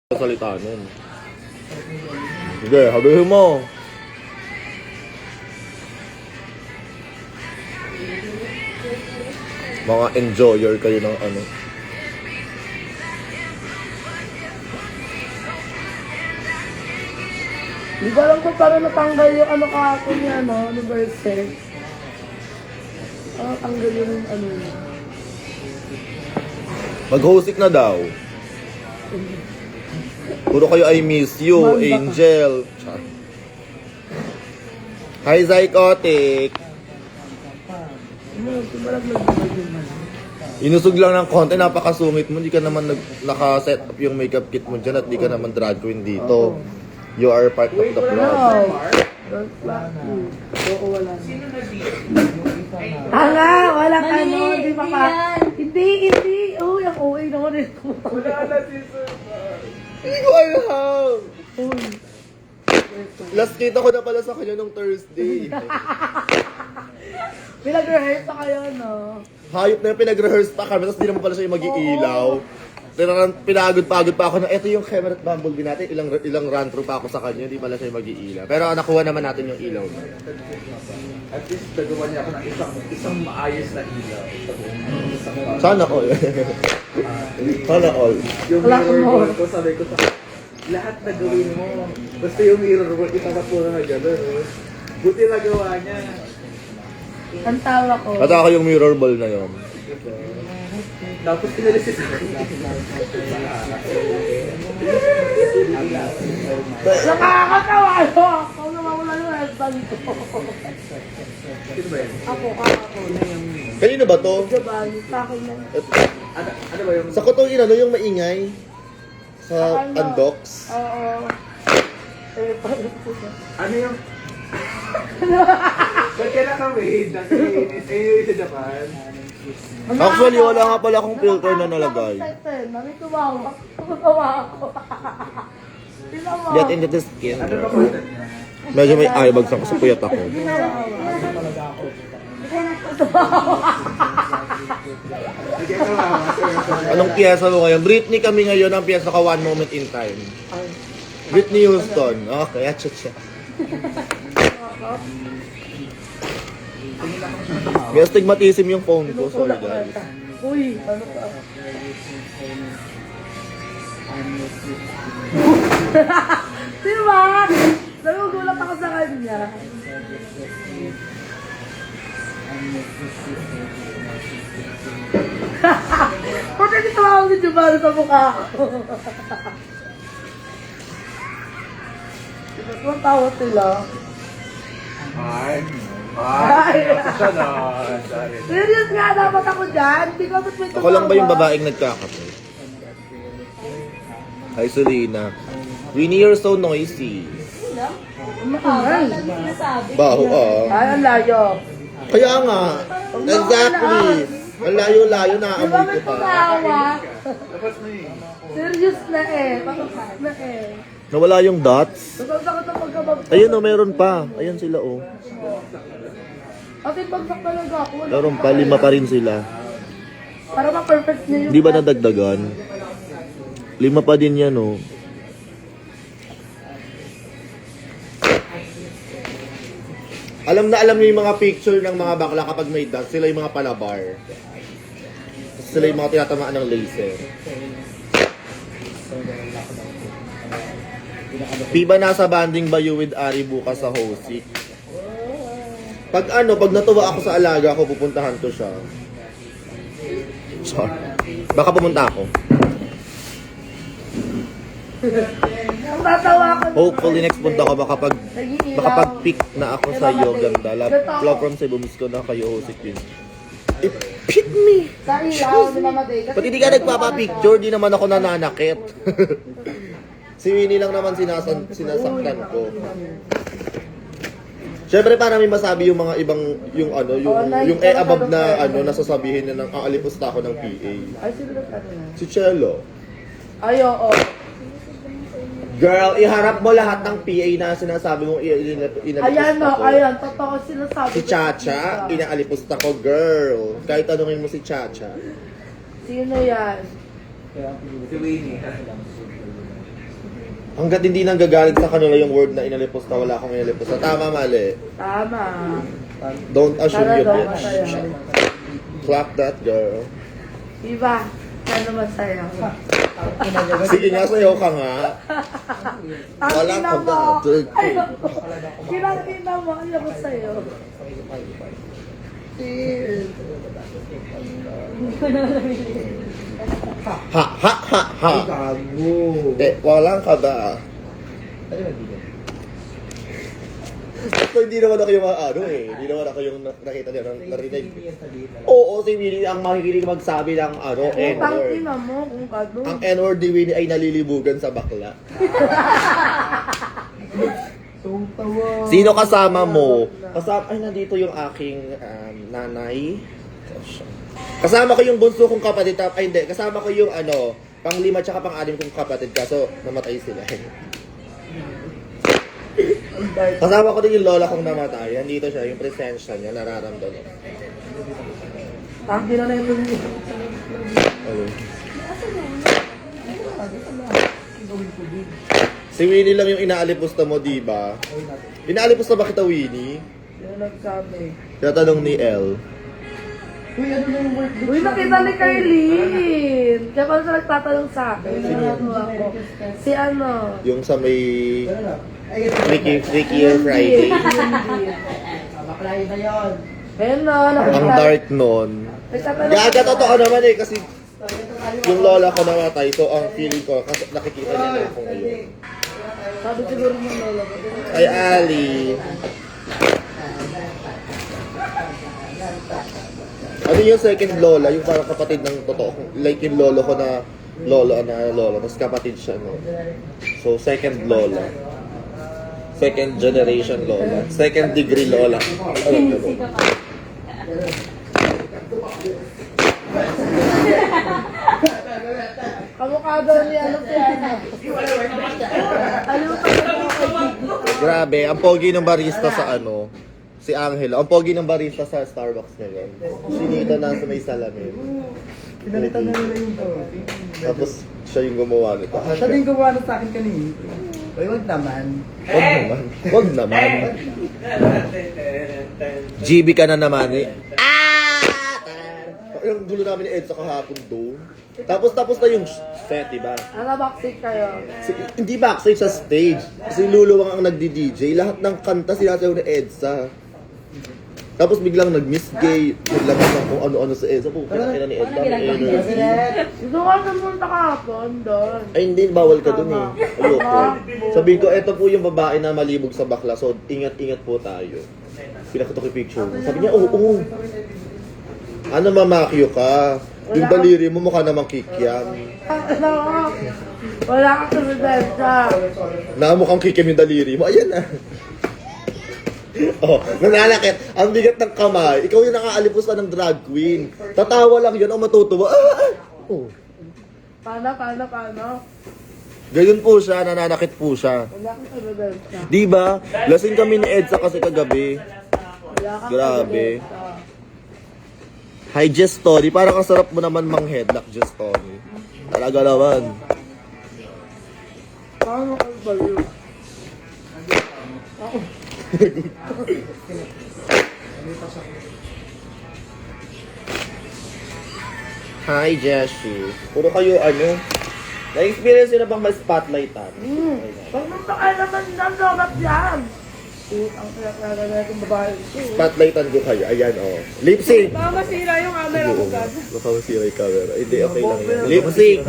Salita nun. Sige, sabihin mo. Mga enjoyer kayo ng ano. Di ba alam ko para natanggal yung ano kahapon niya, no? Ano ba yung sex? Tanggal yung ano niya. Mag-hostik na daw. Puro kayo I miss you, Manda ka. Angel. Char. Hi, Zycotic. Ano, tumalag nagdamag yung man. Inusog lang ng konti, napakasungit mo. Hindi ka naman naka-set up yung makeup kit mo dyan at di ka naman drag queen dito. You are part of the No! vlog. Don't flap you. Oo, wala na. Tanga! Walang ano, di ba ka? Hindi! Uy, ang OA naman eh. Hindi ko alam. Uy. Last kita ko na pala sa kanya nung Thursday. Pinag-rehearse pa kayo, no? Hayop na yung pinag-rehearse pa kami, tapos di naman pala siya yung mag-iilaw. Pinagod-pagod pa ako na ito yung camera at bumblebee natin, ilang run-through pa ako sa kanya, di pala siya yung mag-iilaw. Pero nakuha naman natin yung ilaw. At least nagawa niya ako ng isang maayos na ilaw. Sana all. Sana all. Yung Wala mirror mo. work ko, sabi ko sa lahat na gawin mo. Basta yung mirror work, itapat mo na gano'n. Buti nagawa niya. Ang tawa ko. At ako yung mirror ball na yun. Tapos pinalis siya sa akin. Nakakatawa, no? Ako naman wala yung husband ko. Sino ba yun? Ako na yung Kanino ba to? Japan, sa akin na. Ano ba yung... Sa ko tong inano yung maingay? Sa Ano? undocs? Oo. Paano po siya? Ano yung... Ba't ka nakawade? Nakainis. Ayun sa Japan. Actually, wala nga pala akong filter na nalagay. Mami, tumawa. Tumawa ako. Tinawa. Get into the skin. Ano ba content niya? Medyo may eyebag sa puyat ako. Sige, kawawa. Anong piyesa mo ngayon? Britney kami ngayon ang piyesa ka One Moment in Time. Britney Houston. Okay, atcha siya. May astigmatism yung phone ko. Sorry guys. Uy, ano ka? Diba? Nagugulat ako sa kanya. Pati di tumawag ni Jubalo sa mukha ko. Ang tawa sila. Ay. Siya na. Sorry. Serious nga, dapat ako dyan. Hindi ko ba't may Ako lang ba yung babaeng nagkakape? Hi, Selena. Winnie, you're so noisy. Maangal. Baho ah. Ay, ang layo. Kaya nga. Exactly. Ang layo-layo na Di ba amoy may ko pa. tumawa? Tapos na eh. Serious na eh. Patusok na eh. Nawala yung dots. Nasasakot ang pagkabagsak. Ayun oh, meron pa. Ayun sila oh. At yung bagsak talaga ako. Meron pa, 5 pa rin sila. Para ma-perfect niya yung... Di ba nadagdagan? 5 pa din yan oh. Alam na alam niyo yung mga picture ng mga bakla kapag may dots. Sila yung mga palabar. Sila yung mga tinatamaan ng laser. Piba nasa banding ba you with Ari bukas sa Hosik? Pag natuwa ako sa alaga ko, pupuntahan ko siya. Sorry. Baka pumunta ako. Ang tatawa ko. Hopefully next punta ko baka Nag-iilaw. pag-pick na ako sa iyo, ganda. Love from Cebu, miss ko na kayo, Hosik Pin. I-pick me! Sa ilaw, di ba Matay? Pati di ka nagpapapicture, di naman ako nananakit. Si Winnie lang naman sinasaktan ko. Siyempre para may masabi yung mga ibang yung above na nasasabihin na ng aalipusta ako ng PA. Ay, sino ba ano? Si Cello. Ay, oo. Girl, iharap mo lahat ng PA na sinasabi mong inalipusta Ayan no, ko. ayan. Totoo sinasabi. Si Chacha, inaalipusta ko, girl. Kahit tanungin mo si Chacha. Sino yan? Si Winnie. Hanggat hindi nang gagalit sa kanila yung word na inalipos na wala akong inalipos na. Tama, mali. Tama. Don't assume Sana yun, daw bitch. masaya. Clap that, girl. Diba? Sana masaya. Sige nga, sayo ka nga. Ang Wala ina ka mo. ba? Dirty. Ay, naku. Kinakita mo. Ayaw ko sa'yo. Cheers. Ha, ha, ha, ha. Gago. Walang ka ba? Ito, hindi naman ako yung hindi naman ako yung nakita niya, narinig. Oo, si Winnie ang makikinig magsabi ng Utang N-word. ina mo kung gano'n. Ang N-word ni Winnie ay nalilibugan sa bakla. So, tawa. Sino kasama mo? Ay, nandito yung aking nanay. Kasama ko yung bunso kong kapatid. Ay, hindi. Kasama ko yung pang-5 tsaka pang-6 kong kapatid. Kaso, namatay sila. Kasama ko din yung lola kong namatay. Nandito siya, yung presensya niya, nararamdaman. Tangki na ito niyo. Ayun. Si Winnie lang yung inaalipusta mo, di ba? Inaalipusta ba kita, Winnie? Yung nagsabi. Tatanong ni Elle. Uy, ano na yung work? Uy, nakita ni Carlene. Kaya pala siya nagtatanong sa akin. Si ano? Yung sa may Ay, Freaky Friday. Baklayin na yun. Ayun na, Ang nakita. dark nun. Nagtatanong Gaga, totoo naman kasi yung lola ko namatay. So, ang feeling ko, kasi nakikita niya na ako ngayon. Sabi siguro ng lola ko. Ay, Ali. Ano yung second lola? Yung parang kapatid ng totoo. Like yung lolo ko na lolo. Tapos kapatid siya, no? So, second lola. Second generation lola. Second degree lola. Ano ba? Kamukha daw niya, ano po yan? Ano Grabe, ang pogi ng barista sa si Angelo. Ang pogi ng barista sa Starbucks ngayon. Sinita na sa may salamin. Pinalitan na nila yung to. Tapos siya yung gumawa nito. Siya din gumawa na sa akin kanina. Uy, wag naman. Wag naman. GB ka na naman eh. Yung gulo namin ni Edsa kahapon doon. Tapos na yung set, diba? backseat kayo? Hindi backstage sa stage. Si Luluwang ang nagdi-DJ. Lahat ng kanta sinasayaw ni Edsa. Tapos biglang nag-misgay. Naglabas ng kung ano-ano sa Edsa. Pupunta na ni Edsa. Dito ka pumunta kahapon doon. Ay, hindi. Bawal ka dun eh. Ayoko. Sabihin ko, eto po yung babae na malibog sa bakla. So, ingat-ingat po tayo. Pinakita ko yung picture mo. Sabi niya, oo. Ano, mamakyo ka? Yung daliri mo mukha namang kikiam. Wala ka sa resensya. Na mukhang kikiam yung daliri mo. Ayan na. Nananakit. Ang bigat ng kamay. Ikaw yung nakaalipos na ng drag queen. Tatawa lang yun o matutuwa. Paano? Ganyan po siya, nananakit po siya. Wala ka sa resensya. Diba? Lasing kami ni Edsa kasi kagabi. Wala ka Grabe. sa resensya. Hi, Jess Story. Parang ang sarap mo naman mang headlock, Jess Story. Talaga naman. Paano ka baliw? Hi, Jessie. Puro kayo na-experience nyo na bang ma-spotlightan? Pag nagpakay naman ng lobat yan. Ang pinakalaga na itong babae ito. Spotlightan ko kayo. Ayan, Lip sync. Baka masira yung camera ko, God. Baka masira yung camera. Hindi, okay lang yan. Lip sync.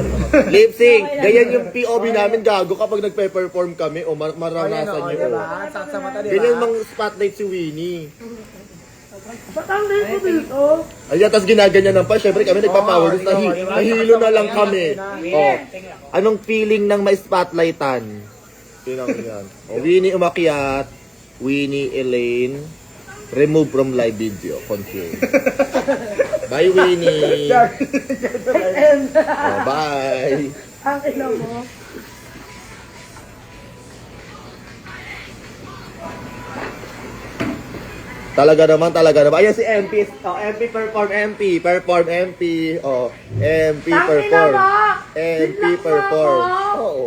Lip sync. Ganyan yung POV namin, gago, kapag nagpe-perform kami, maranasan nyo. Ganyan mang spotlight si Winnie. Ba't ang lipo dito? Ayan, tapos ginaganyan pa. Siyempre kami nagpa-power dance. Nahilo na lang kami. Anong feeling ng may spotlightan? Yun ang yan. Winnie umakyat. Winnie Elaine. Remove from live video. Confirm. Bye, Winnie. Bye. Ang ina mo. Talaga naman. Ayan si MP. MP perform, MP. Perform, MP. MP Tangina perform. mo! MP Relax perform. ako! Oo.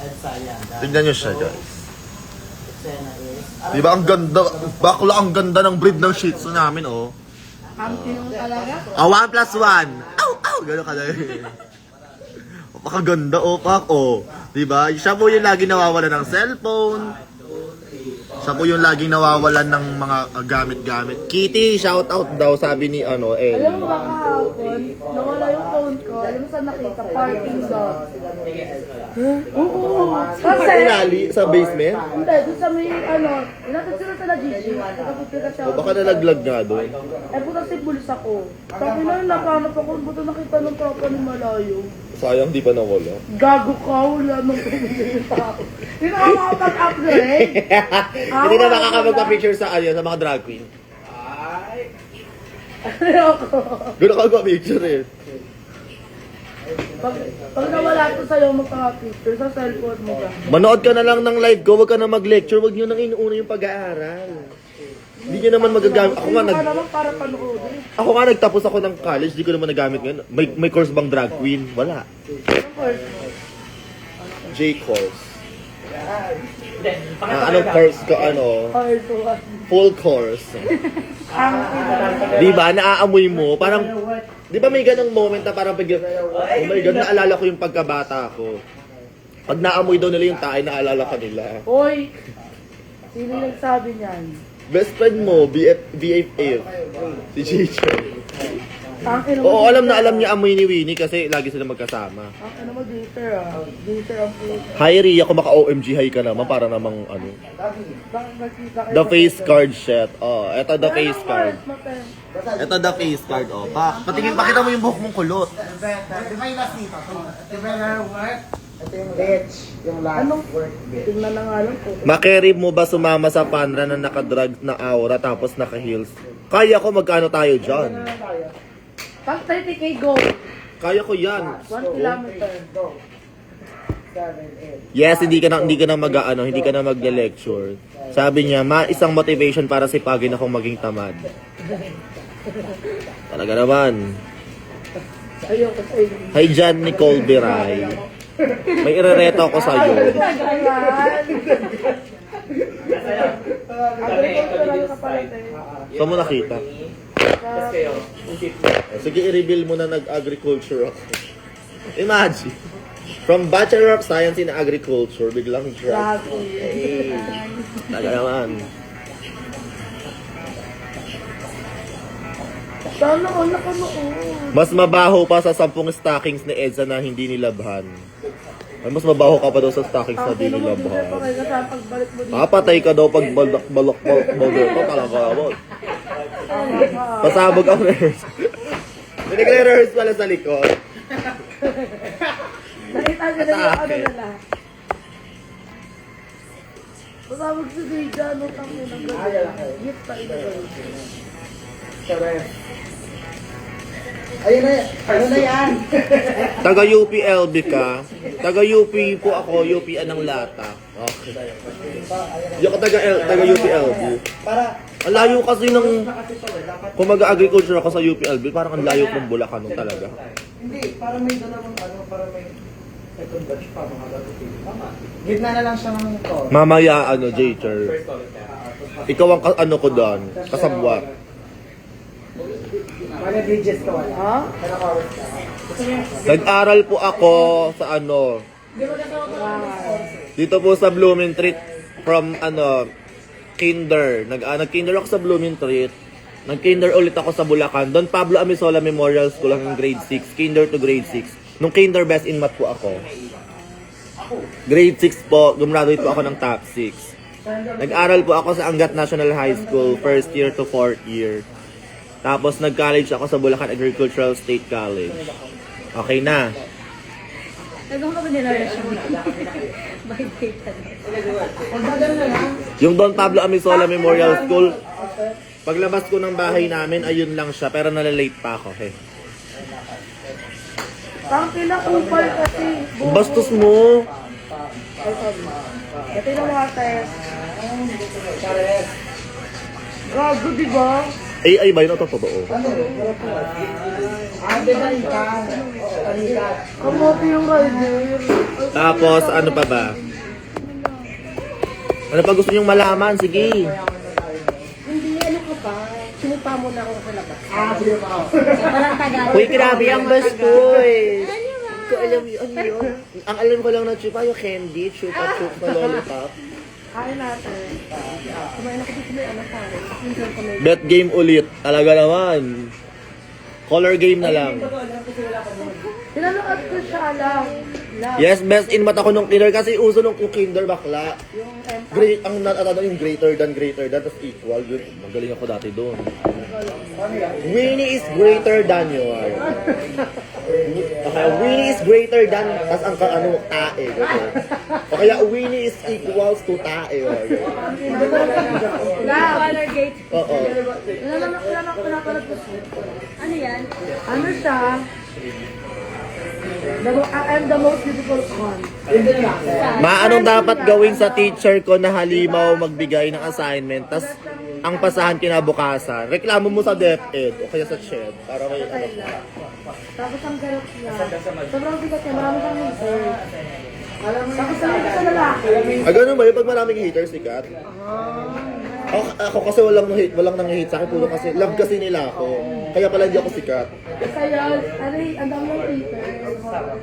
EDSA yan. Tingnan nyo siya, guys. Eksena is... Di ba ang ganda, bakla ang ganda ng breed ng Shih Tzu namin, oh. Ang tinong talaga. 1 plus 1. Ow, ow, gano'n ka na. Pakaganda, oh, pak, oh. Di ba? Siya po yung lagi nawawala ng cellphone. Siya po yung laging nawawalan ng mga gamit-gamit. Kitty, shout out daw, sabi ni Alam El. mo ba kahapon, nawala yung phone ko. Alam mo saan nakita? Parking lot. Oo. Kasi, Inali sa basement? hindi, doon sa may, inatid sila sa Gigi. Nakapipira siya. O baka nalaglag nga doon. Eh, puta si bulsa ko. Sabi na, nakanap ako, buto nakita ng papa ni Malayo. Sayang, di pa nawala. Gago ka, wala nang pumili tao. Hindi na ako makapag-upgrade. Hindi na makakapagpa-picture sa sa mga drag queen. Ayoko. Gano'n ka magpa-picture eh. Pag nawala ito sa'yo, magpaka-picture sa cellphone mo ba? Manood ka na lang ng live ko, wag ka na mag-lecture, wag nyo nang inuuna yung pag-aaral. Hindi nyo naman magagamit. Sino ka naman para panoodin? Ako nga nagtapos ako ng college, di ko naman nagamit ngayon. May course bang drag queen? Wala. Of course. J-course. Anong course ko? Hard to watch. Full course. Ang ina. Di ba? Naaamoy mo. Parang, di ba may ganong moment na parang pag, oh my God, naalala ko yung pagkabata ko. Pag naamoy daw nila yung tayo, naalala ka nila. Hoy! Sino yung nagsabi niyan? Best friend mo, BFF. Si Chicho. Ang ina Oo, alam na alam niya amoy ni Winnie kasi lagi sila magkasama. Ang ina mo, Dieter ah. Dieter ang puto. Hi Ria, kung maka-OMG hi ka naman para namang ano. Bakit nakita kayo The sa face Twitter? card shit. Oh, eto the face Anong card. cards, Mate? Eto the face card, oh. Patingin, pakita mo yung buhok mong kulot. Di ba yung last dito? Di ba yung work? Ito yung bitch. Yung last Anong? work bitch. Tingnan na nga lang po. Makerib mo ba sumama sa panra na nakadrag na aura tapos naka-heels? Kaya ko, magkano tayo dyan? Pag 30k go. Kaya ko yan. 1 kilometer. 7, 8. Yes, hindi ka na hindi ka na magle-lecture. Sabi niya, isang motivation para sipagin akong maging tamad. Talaga naman. Ayoko sa inyo. Hi John Nicole Biray. May irereto ako sa'yo. Agricultural ka pala tayo. Saan mo nakita? Kayo, Sige, i-reveal mo na nag-agriculture ako. Imagine. From Bachelor of Science in Agriculture, biglang drag. Hey. Talaga naman. Sana ko nakanoon. Mas mabaho pa sa 10 stockings ni Edsa na hindi nilabhan. Ay, mas mabaho ka pa daw sa stockings na hindi nilabhan. Pagbalik mo dito. Papatay ka daw pag balok ito talaga mo. Pasabog ang rehearsal. May nagre-rehearse pala sa likod. Nakita ka na yung ano nila. Pasabog si Deja, no? Kami ng gano'n. Gift pa ina. Ayun na, ano na yan? Taga UPLB ka. Taga UP po ako, UP anang lata. Okay. Yung taga UPLB. Para, Ang layo kasi ng... Kung mag-agriculture ako sa UPLB, parang ang layo ng Bulacan nun talaga. hindi, para may dalawang ano, para may second batch pa, mga gagawin. Tama. Gitna na lang siya ng to. Mamaya, J-Cher. Ikaw ang ano ko doon, kasabwat. Mga digits ka wala. Ha? Nakakawit ka. Nag-aral po ako sa dito po sa Blooming Treat from kinder. Nag-kinder ako sa Blooming Treat. Nag-kinder ulit ako sa Bulacan. Don Pablo Amisola Memorial School hanggang grade 6. Kinder to grade 6. Nung kinder best in math po ako. Grade 6 po, gumraduate po ako ng top 6. Nag-aral po ako sa Angat National High School, first year to 4th year. Tapos nag-college ako sa Bulacan Agricultural State College. Okay na. Nagawin ka ba nila resume? May data na. Yung Don Pablo Amisola Memorial School, paglabas ko ng bahay namin, ayun lang siya. Pero nalalate pa ako. Eh. Parang kinakupal kasi. Ang bastos mo. Ito yung water. Gago, di ba? AI ba yun? Ito totoo. Kamote yung rider. Tapos, ano pa ba? Ano pa gusto nyong malaman? Sige. Hindi, ano ka ba? Sinupa mo na ako sa labas. Sige pa ako. Walang Tagalog. Uy, grabe ang bastoy. Ano ba? Hindi ko alam yun. Ano yun? Ang alam ko lang na chupa, yung candy, chupa na lollipop. Kain natin. Kumain ako dito may anak tayo. Minsan kami. Bet game ulit. Talaga naman. Color game na lang. Tinanood ko siya lang. Yes, best in math ako nung kinder kasi uso nung kinder bakla. Yung tempa. Great, ang natatawa yung greater than, tapos equal. Yun, magaling ako dati doon. Winnie is greater than you are. Okay, Winnie is greater than, tas ang tae. Gano'n. O kaya Winnie is equals to tae. Watergate. Oo. Pinapanood ko siya. Ano yan? Ano siya? I'm the most beautiful one. Anong dapat gawin sa teacher ko na halimaw magbigay ng assignment, tas ang pasahan kinabukasan, reklamo mo sa DepEd o kaya sa CHED para may Tapos ang garot niya. Sobrang bigat niya. Marami siyang hater. Tapos sabi sa lalaki. ganun ba yun? Pag maraming haters, sikat? Ako kasi walang nang-hate sa akin. Puro kasi, love kasi nila ako. Kaya pala hindi ako sikat. Kaya, ang dami ng hater.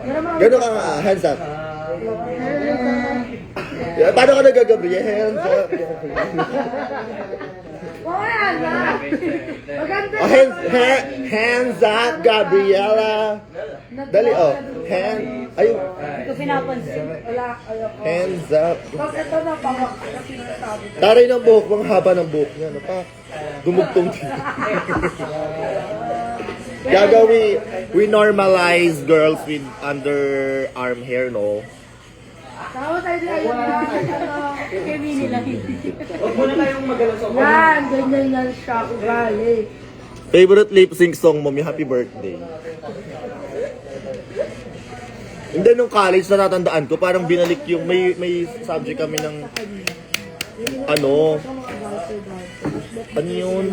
Meron mga Ganun ka nga, hands up. Yeah, paano ka nagagabriel? Hands up. wala na. Maganda. Oh, hands up, Gabriela. Dali, ayun. Hindi ko pinapansin. Wala. Ayoko. Hands up. Pag ito na, pawak. Kasi nasabi ko. Taray ng buhok, mga haba ng buhok niya. Ano pa? Dumugtong dito. We normalize girls with underarm hair, no? Tama tayo din ayun. Kaya mini lang hindi. Huwag mo na tayong magalang sa Yan, ganyan yan siya. Ugali. Favorite lip sync song mo, may happy birthday. Hindi, nung college, natatandaan ko, parang binalik yung, may subject kami ng, ano yun?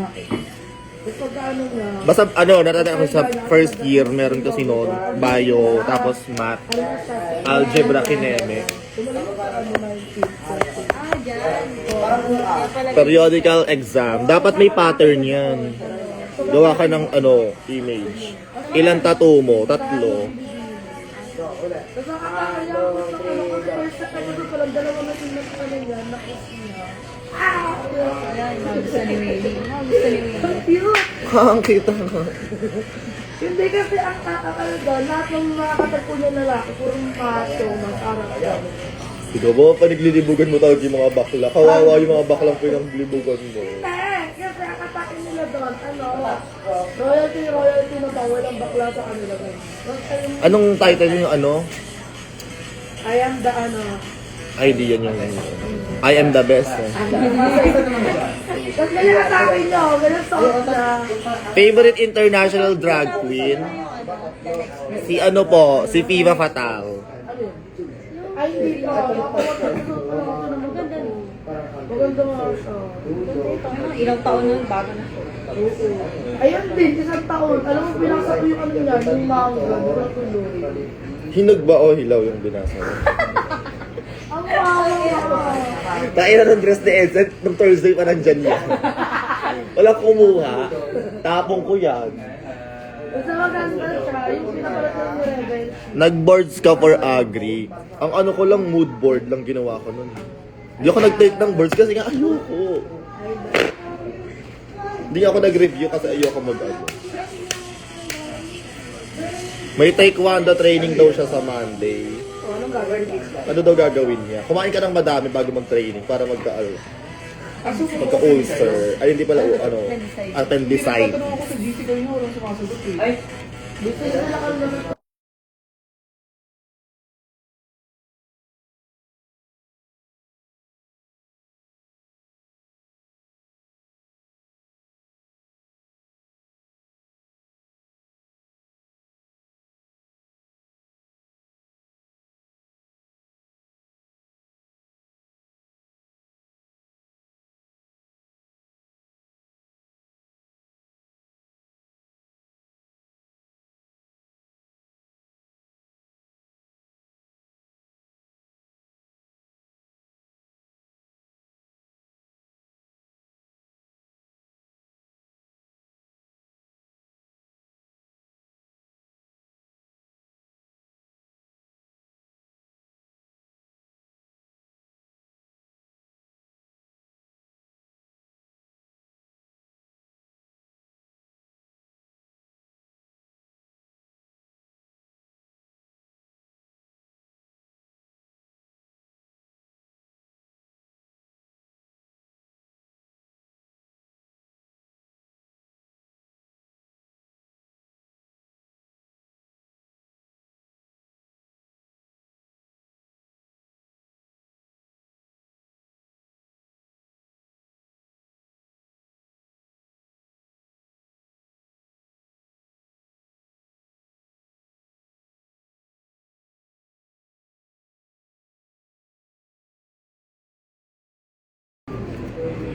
Tapos pagka ano nga, Basta natatanda ko sa first year, meron kasi noon, bio, tapos math, ano na siya, algebra, kineme. tumalang sa ano 19. Ah, dyan. Kaya pala Periodical exam. Dapat may pattern yan. Gawa ka ng image. Ilan tattoo mo? 3. Tapos nakakaya ako sa first sa kanya doon, palang dalawa na silang ano yan, nakis niya. Ayan, gusto ni Winnie. Gusto ni Winnie. Cute! Ang kita nga. Hindi kasi ang kakakalo doon, lahat ng mga katagpo niya lalaki, purong macho, masarap doon. Ikaw ba, panaglilibugan mo tawag yung mga bakla? Kawawa yung mga baklang pinaglibugan mo. Hindi! Kasi ang katake nila doon, royalty na pa, walang bakla sa kanila doon. Anong title yung I am the ID yan yung I am the best. Tapos ganyan atake niyo, ganyan suot na. Favorite international drag queen? Si si Viva Fatal. Ay, hindi ko. Maganda nga siya. Ilang taon nun, bago na. Ayun din, 1 taon. Alam mo, pinasa ko yung niya, yung manga, tuloy. Hinog ba o hilaw yung binasa mo? Ang mama! Tain na ng dress ni Edson, nung Thursday pa nandyan yan. Wala kumuha. Tapong ko yan. Basta maganda siya, yung pinapalat ng Rebel. Nag-boards ka for agri. Ang ko lang, mood board lang ginawa ko nun. Hindi ako nag-take ng boards kasi nga ayoko. Hindi ako nag-review kasi ayoko May taekwondo training daw siya sa Monday. Anong gagawin? Ano daw gagawin niya? Kumain ka ng madami bago mag-training para magka-ulcer. Ay, hindi pala, appendicitis. Tatanong ako sa GC kanina, walang sumasagot eh. Ay, Gusto nila lang naman.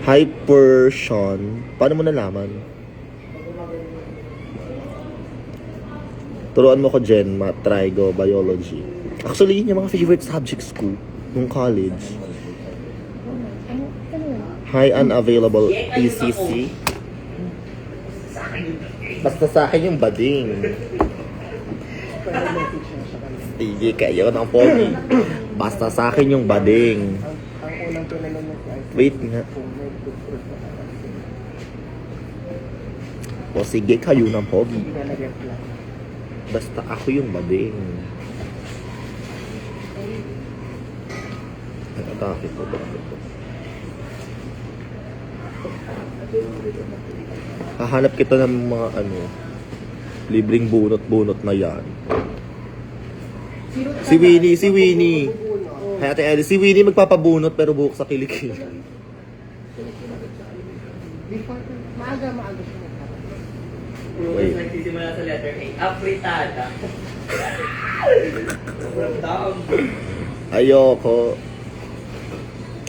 Hypertion. Paano mo nalaman? Turuan mo ko Gen Math, Trigo, Biology. Actually, yun yung mga favorite subjects ko nung college. High unavailable ECC. Basta sa akin yung bading. Sige, kayo ng pogi. Basta sa akin yung bading. Wait nga. O sige, kayo ng pogi. Basta ako yung bading. Nag-atake ko ba ito? Hahanap kita ng mga libreng bunot-bunot na yan. Si Winnie. Hay Ate Ellie, si Winnie magpapabunot pero buhok sa kilikili. Maaga siya. Wait. nagsisimula sa letter A. Apritada. Ayoko.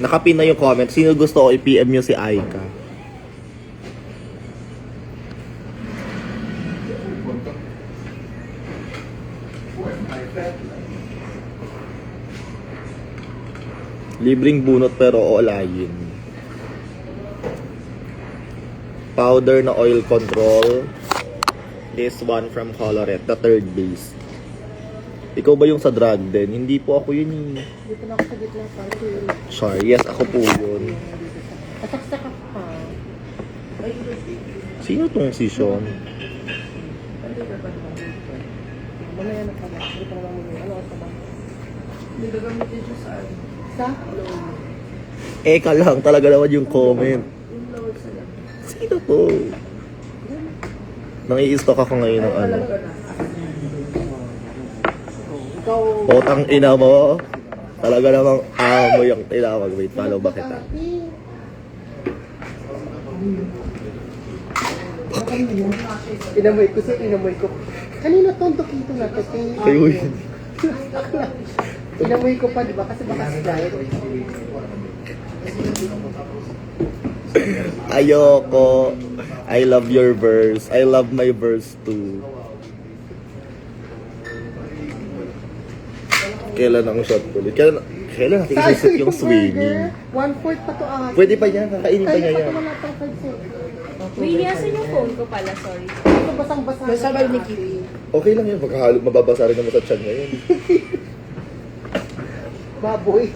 Nakapin na yung comment. Sino gusto ko i-PM nyo si Aika? Libreng bunot pero oolayin. Powder na oil control. This one from Coloret, the third base. Ikaw ba yung sa drug din? Hindi po ako yun eh. Dito na ako sa gitna party. Sure, yes, ako po yun. Kasaksak ka pa. Sino tong si Sean? Mamaya na pala. Hindi pa naman muna. Ano ka ba? Hindi gagamitin siya sa ano. Sa? Eka lang, talaga naman yung comment. Yung lower sa left. Sino po? Nang-i-stock ako ngayon ng ano. Talaga na. Ikaw. Potang ina mo. Talaga namang amo yung tinawag. Wait, follow ba kita? Inamoy ko siya, inamoy ko. Kanina tong Tokito na to. Kayo yun. Inamoy ko pa, di ba? Kasi baka slide. Ayoko. I love your verse. I love my verse too. Kailan ang shot ulit? Kailan natin isisip yung swinging? 1/4 pa to ah. Pwede pa yan. Kakainin pa niya Kaya yan. pa wala pang 5 cents. Willie, asan yung phone ko pala? Sorry. Ito basang-basa. Nasabay ni Kitty. Okay lang yun. Magkahalo, mababasa rin naman sa chan ngayon. Baboy.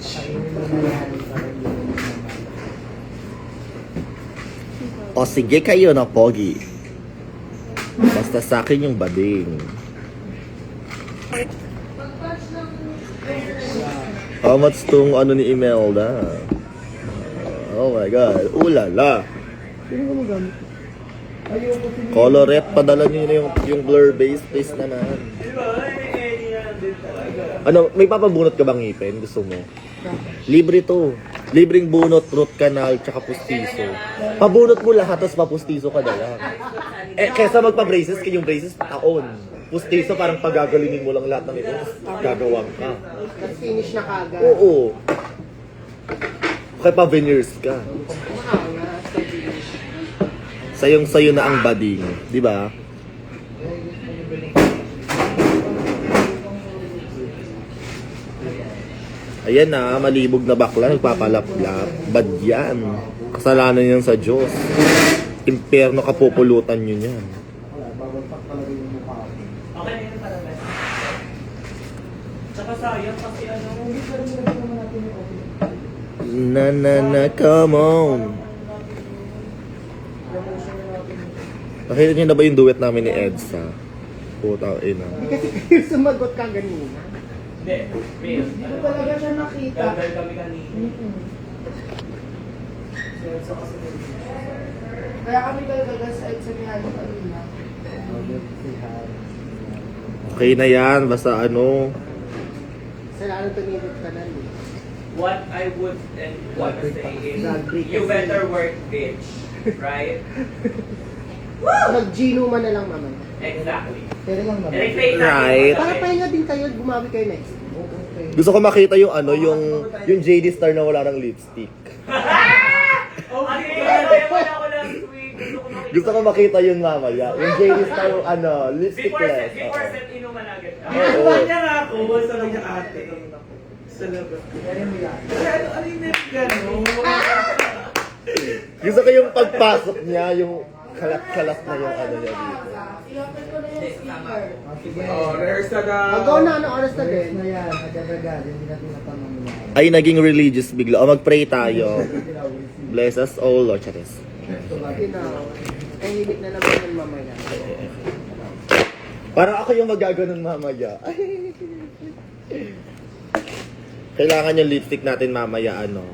O sige kayo na pogi. Basta sa akin yung bading. How much tong ano ni Imelda? Oh my God. Ulala. Sino ka magamit? Coloret, padala nyo na yung blur base, please naman. Ano, may papabunot ka bang ngipin? Gusto mo? Libre to. Libreng bunot, root canal, tsaka pustiso. Pabunot mo lahat, tapos papustiso ka na lang. Eh, kesa magpa-braces, kaya yung braces taon. Pustiso, parang pagagalingin mo lang lahat ng ito, gagawang ka. Tapos finish na kagad. Oo. Kaya pa-veneers ka. Maangas. Sayong-sayo na ang bading, di ba? Ayan na, malibog na bakla, nagpapalaplap. Bad yan. Kasalanan yan sa Diyos. Imperno kapupulutan nyo yan. Tsaka sayang kasi ano, Na na na, come on. Nakita niyo na ba yung duet namin ni Edsa? Putang ina. Hindi kasi kayo sumagot ka ganina. hindi, Bill. Dito talaga siya nakita. Gagal kami kanina. Kaya kami talaga sa Halo kanina. Okay na yan, basta ano. Sa lalo tumibot ka na eh. What I would and want to say is, you better work, bitch. Right? Mag-Gino man na lang mamaya. Exactly. Pero lang And I say Right. Para pahinga din kayo, bumawi kayo next. Gusto ko makita yung ano, yung JD Star na wala ng lipstick. Okay, wala ko last week. Gusto ko makita yun mamaya. Yung JD Star ano, lipstickless. Before set, inuman agad. Oo. Niya nga ako, sabi niya ate. Sa labas. Ano yung gano'n? Gusto ko yung pagpasok niya, yung kalat-kalat na yung ano niya dito. I-open ko na yung speaker. Oh, rehearse na daw. Mag-go na, ano oras na din? Ay, naging religious bigla. O, mag-pray tayo. Bless us all, Lord. Charis. Tahimik na naman yun mamaya. Parang ako yung magaganon mamaya. Kailangan yung lipstick natin mamaya, ano.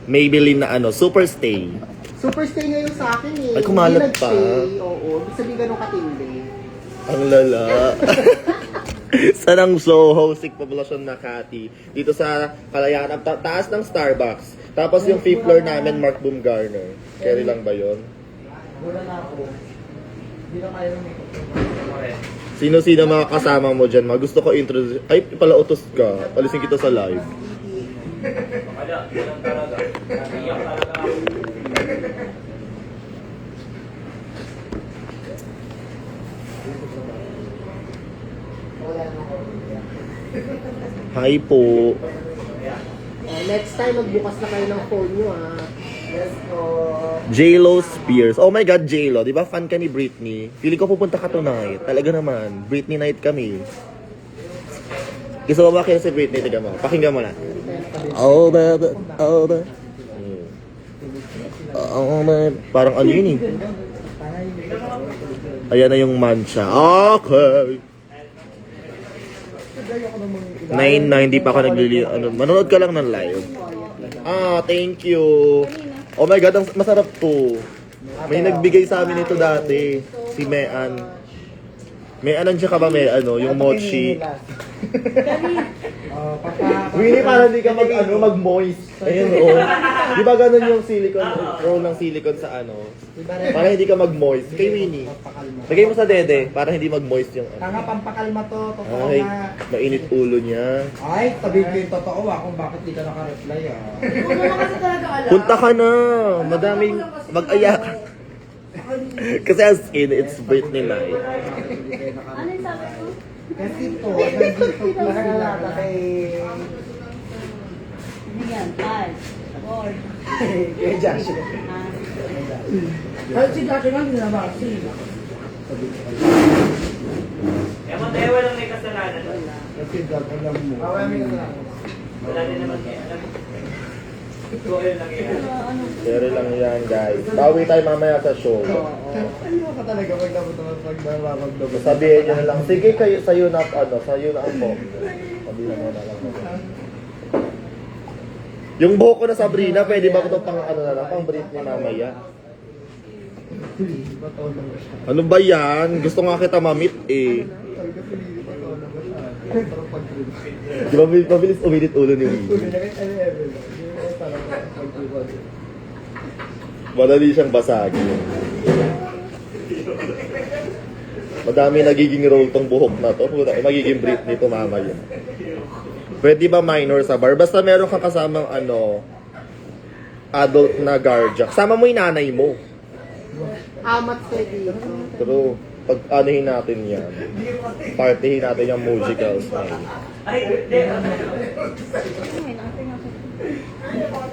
Maybelline na ano, Super Stay. Super stay ngayon sa akin eh. Ay, kumalat Hindi pa. nag-stay, oo. Ibig sabihin ganun katindi. Ang lala. Sa nang Soho, Sick Poblacion Makati. Dito sa Kalayaan, ang taas ng Starbucks. Tapos yung fifth floor namin, Mark Boomgarner. Carry lang ba yun? Wala na ako. Hindi na kaya ng makeup. Sino-sino mga kasama mo dyan? Gusto ko introduce. Ay, pala utos ka. Alisin kita sa live. Wala, walang talaga. Iyak talaga ako. Hi po. Next time, magbukas na kayo ng phone nyo, Yes po. J-Lo Spears. Oh my God, J-Lo. Di ba fan ka ni Britney? Feeling ko pupunta ka tonight. Talaga naman. Britney night kami. Gusto mo ba kayo si Britney? Tiga mo. Pakinggan mo na. Oh, baby. Oh, baby. Oh, baby. Parang ano yun eh. Ayan na yung mancha. Okay. 9 na, hindi pa ako manonood ka lang ng live. Thank you. Oh my God, ang masarap to. May nagbigay sa amin ito dati. Si Mean. Mean siya ka ba, yung mochi. Winnie, para hindi ka mag-moist. Ayun, oh. Di ba ganun yung silicone, roll ng silicone sa para hindi ka mag-moist. Kay Winnie. Lagay mo sa dede, para hindi mag-moist yung Tanga, pampakalma to. Totoo Ay, nga. mainit ulo niya. Ay, tabi ko yung totoo kung bakit di ka naka-reply Kung mo kasi talaga alam. Punta ka na. Madaming mag-ayak. Kasi as in, it's Britney night. Ano yung sabi ko? Kasi to, nandito po sila kay... Hindi yan. 5, 4. Kay Joshua. Kahit si Dati nga, hindi na ba? Kaya Mateo, walang may kasalanan. Kasi Doug, alam mo. Wala din naman kaya alam. Ito yun lang yan. Pero lang yan, guys. Bawi tayo mamaya sa show. Ano ka talaga pag Sabihin nyo na lang, sige kayo, sa'yo na ako. Sabihin mo na lang. Yung buhok ko na Sabrina, pwede ba ko ito pang Britney mamaya? Ano ba yan? Gusto nga kita mamit eh. Di ba mabilis uminit ulo ni Winnie? Madali siyang basagin. Madami nagiging roll tong buhok na to. Magiging Britney to mamaya. Pwede ba minor sa bar? Basta meron kang kasamang adult na guardian. Kasama mo yung nanay mo. Amat ko dito. Pero pag anuhin natin yan, partihin natin yung musicals na yun. Ay, hindi.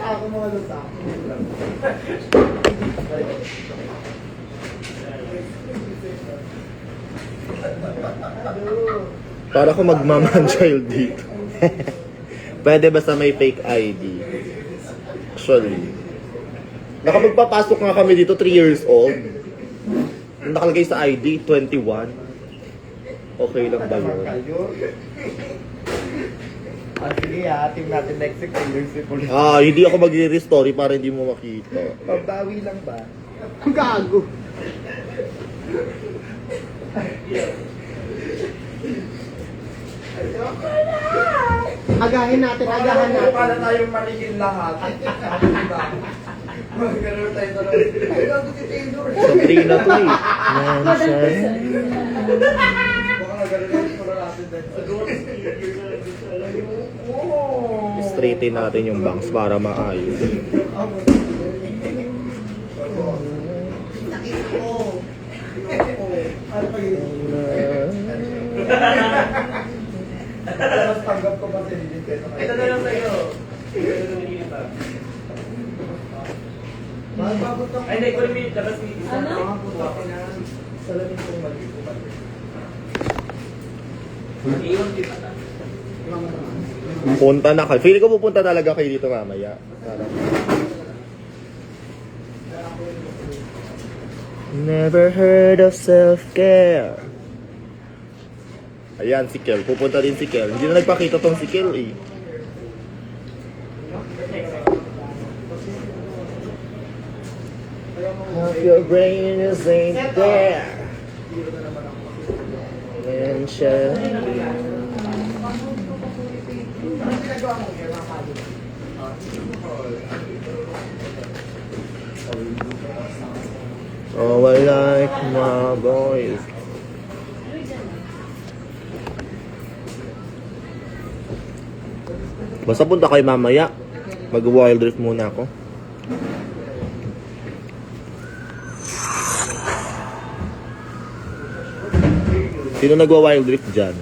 Ako mga lusa. Para ko magmaman child dito. Pwede basta may fake ID. Actually. Nakapagpapasok nga kami dito 3 years old. Nakalagay sa ID, 21. Okay lang ba yun? Sige team natin next week ay years ulit. Hindi ako magre-story para hindi mo makita. Pagbawi lang ba? Gago. Agahan natin. Para tayong maligin lahat. Magkaroon tayo na lang. Ay, gago si Taylor. Sabrina to eh. Baka nagkaroon tayo natin dahil. Straighten natin yung bangs para maayos. Mas tanggap ko pa si Lilith kaysa kayo. Ito na lang sa'yo. Ay, hindi ko rin labas ni isa. Ano? Salamin kong mag-ikupan. Iyon din ata. Punta na kayo. Feeling ko pupunta talaga kayo dito mamaya. Never heard of self-care. Ayan, si Kel. Pupunta din si Kel. Hindi na nagpakita tong si Kel eh. If your brain is ain't there. Oh, I like my boys. Basta punta kayo mamaya. Mag-wild rift muna ako. Sino nagwa-wild rift dyan?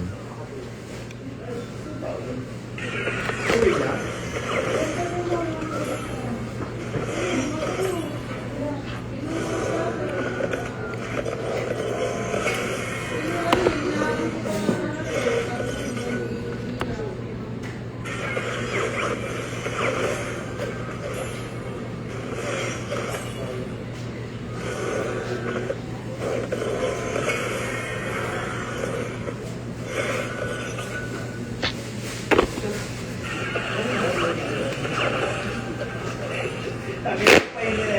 Sabi ko pa yun